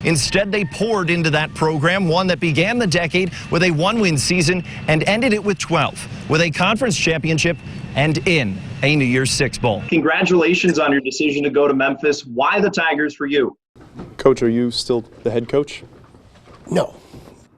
Instead, they poured into that program, one that began the decade with a 1-win season and ended it with 12, with a conference championship and in a New Year's Six Bowl. Congratulations on your decision to go to Memphis. Why the Tigers for you? Coach, are you still the head coach? No.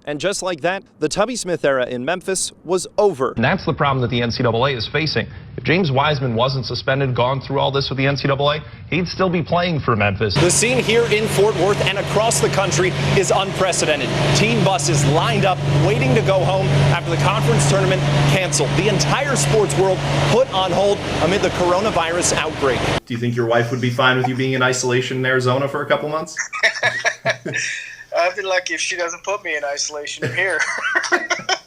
And just like that, the Tubby Smith era in Memphis was over. And that's the problem that the NCAA is facing. If James Wiseman wasn't suspended, gone through all this with the NCAA, he'd still be playing for Memphis. The scene here in Fort Worth and across the country is unprecedented. Team buses lined up, waiting to go home after the conference tournament canceled. The entire sports world put on hold amid the coronavirus outbreak. Do you think your wife would be fine with you being in isolation in Arizona for a couple months? I'd be lucky if she doesn't put me in isolation here.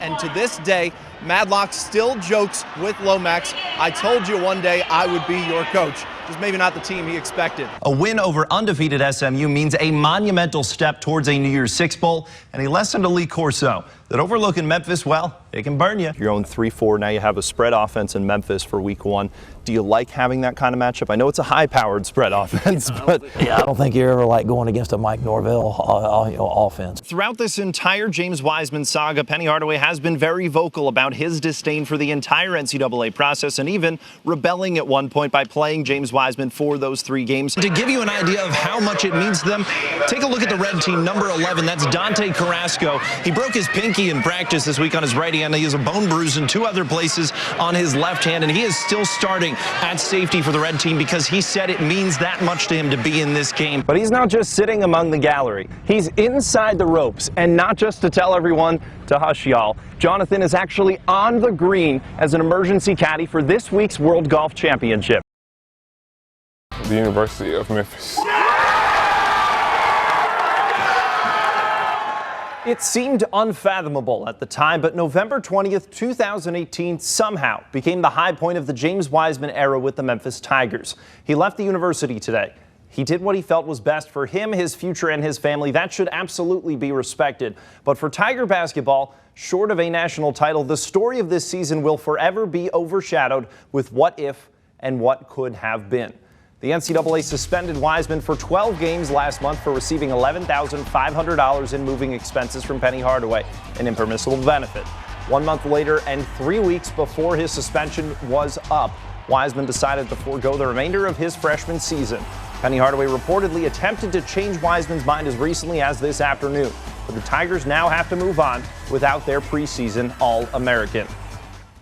And to this day, Madlock still jokes with Lomax, "I told you one day I would be your coach." Just maybe not the team he expected. A win over undefeated SMU means a monumental step towards a New Year's Six Bowl, and a lesson to Lee Corso that overlooking Memphis, well, it can burn you. You're 0-3-4. Now you have a spread offense in Memphis for week 1. Do you like having that kind of matchup? I know it's a high-powered spread offense, but Yeah, I don't think you're ever like going against a Mike Norvell offense. Throughout this entire James Wiseman saga, Penny Hardaway has been very vocal about his disdain for the entire NCAA process and even rebelling at one point by playing James Wiseman for those 3 games. To give you an idea of how much it means to them, take a look at the red team, number 11. That's Dante Carrasco. He broke his pinky in practice this week on his right hand. He has a bone bruise in 2 other places on his left hand, and he is still starting at safety for the red team because he said it means that much to him to be in this game. But he's not just sitting among the gallery. He's inside the ropes, and not just to tell everyone to hush, y'all. Jonathan is actually on the green as an emergency caddy for this week's World Golf Championship. The University of Memphis. It seemed unfathomable at the time, but November 20th, 2018 somehow became the high point of the James Wiseman era with the Memphis Tigers. He left the university today. He did what he felt was best for him, his future, and his family. That should absolutely be respected. But for Tiger basketball, short of a national title, the story of this season will forever be overshadowed with what if and what could have been. The NCAA suspended Wiseman for 12 games last month for receiving $11,500 in moving expenses from Penny Hardaway, an impermissible benefit. 1 month later and 3 weeks before his suspension was up, Wiseman decided to forego the remainder of his freshman season. Penny Hardaway reportedly attempted to change Wiseman's mind as recently as this afternoon, but the Tigers now have to move on without their preseason All-American.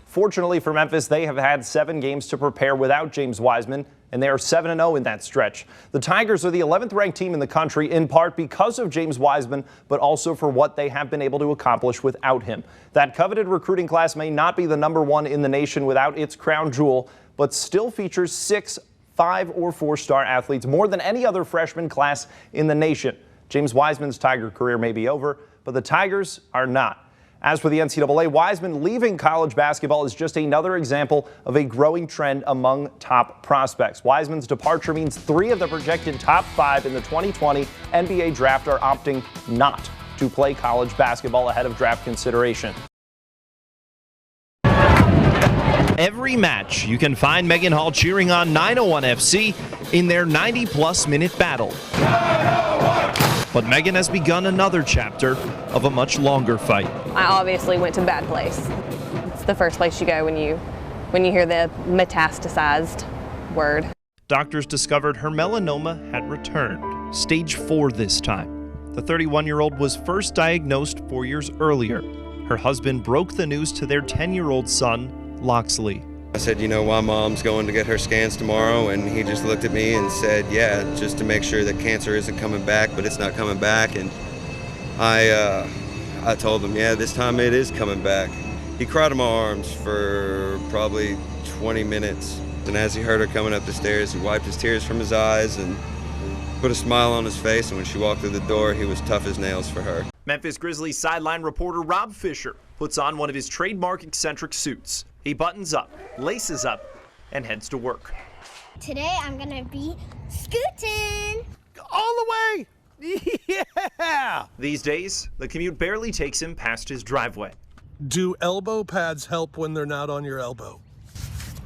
Fortunately for Memphis, they have had 7 games to prepare without James Wiseman, and they are 7-0 in that stretch. The Tigers are the 11th ranked team in the country, in part because of James Wiseman, but also for what they have been able to accomplish without him. That coveted recruiting class may not be the #1 in the nation without its crown jewel, but still features 6 5- or 4-star athletes, more than any other freshman class in the nation. James Wiseman's Tiger career may be over, but the Tigers are not. As for the NCAA, Wiseman leaving college basketball is just another example of a growing trend among top prospects. Wiseman's departure means 3 of the projected top 5 in the 2020 NBA draft are opting not to play college basketball ahead of draft consideration. Every match, you can find Megan Hall cheering on 901 FC in their 90-plus minute battle. But Megan has begun another chapter of a much longer fight. I obviously went to a bad place. It's the first place you go when you hear the metastasized word. Doctors discovered her melanoma had returned, stage 4 this time. The 31-year-old was first diagnosed 4 years earlier. Her husband broke the news to their 10-year-old son, Loxley. I said, you know, my mom's going to get her scans tomorrow, and he just looked at me and said, yeah, just to make sure that cancer isn't coming back, but it's not coming back. And I told him, yeah, this time it is coming back. He cried in my arms for probably 20 minutes. And as he heard her coming up the stairs, he wiped his tears from his eyes and put a smile on his face. And when she walked through the door, he was tough as nails for her. Memphis Grizzlies sideline reporter Rob Fisher puts on one of his trademark eccentric suits. He buttons up, laces up, and heads to work. Today I'm gonna be scooting. All the way! Yeah! These days, the commute barely takes him past his driveway. Do elbow pads help when they're not on your elbow?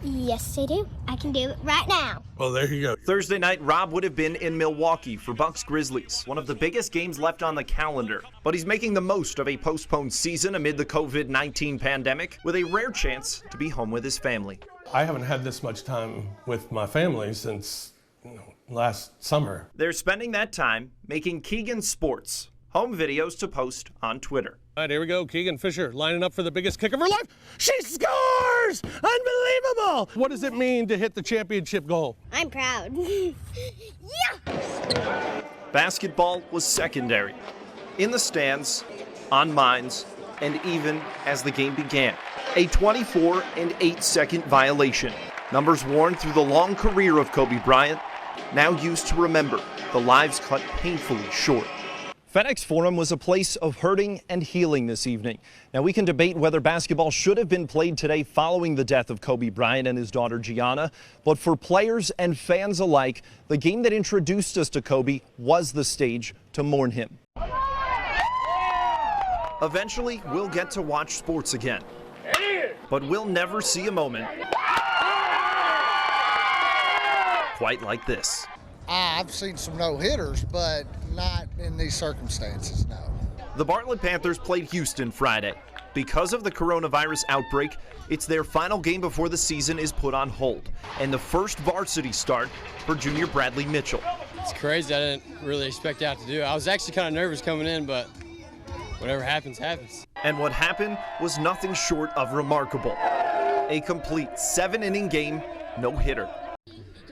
Yes, I do. I can do it right now. Well, there you go. Thursday night, Rob would have been in Milwaukee for Bucks Grizzlies, one of the biggest games left on the calendar. But he's making the most of a postponed season amid the COVID-19 pandemic with a rare chance to be home with his family. I haven't had this much time with my family since last summer. They're spending that time making Keegan Sports home videos to post on Twitter. All right, here we go. Keegan Fisher lining up for the biggest kick of her life. She scores! Unbelievable! What does it mean to hit the championship goal? I'm proud. Yeah! Basketball was secondary. In the stands, on minds, and even as the game began. A 24 and 8-second violation. Numbers worn through the long career of Kobe Bryant, now used to remember the lives cut painfully short. FedEx Forum was a place of hurting and healing this evening. Now, we can debate whether basketball should have been played today following the death of Kobe Bryant and his daughter Gianna. But for players and fans alike, the game that introduced us to Kobe was the stage to mourn him. Eventually, we'll get to watch sports again. But we'll never see a moment quite like this. I've seen some no-hitters, but not in these circumstances, no. The Bartlett Panthers played Houston Friday. Because of the coronavirus outbreak, it's their final game before the season is put on hold, and the first varsity start for junior Bradley Mitchell. It's crazy. I didn't really expect to have to do it. I was actually kind of nervous coming in, but whatever happens, happens. And what happened was nothing short of remarkable. A complete 7-inning game, no-hitter.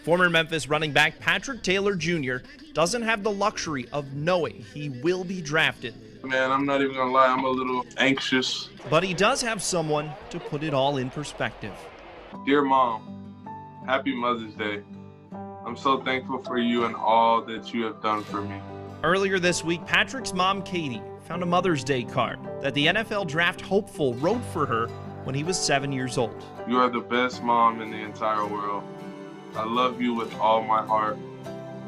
Former Memphis running back Patrick Taylor Jr. doesn't have the luxury of knowing he will be drafted. Man, I'm not even gonna lie, I'm a little anxious. But he does have someone to put it all in perspective. Dear Mom, happy Mother's Day. I'm so thankful for you and all that you have done for me. Earlier this week, Patrick's mom, Katie, found a Mother's Day card that the NFL draft hopeful wrote for her when he was 7 years old. You are the best mom in the entire world. I love you with all my heart,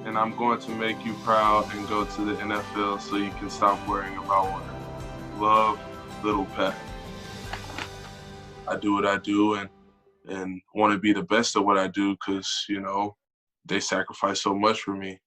and I'm going to make you proud and go to the NFL so you can stop worrying about one. Love, little Pat. I do what I do and want to be the best at what I do because, they sacrifice so much for me.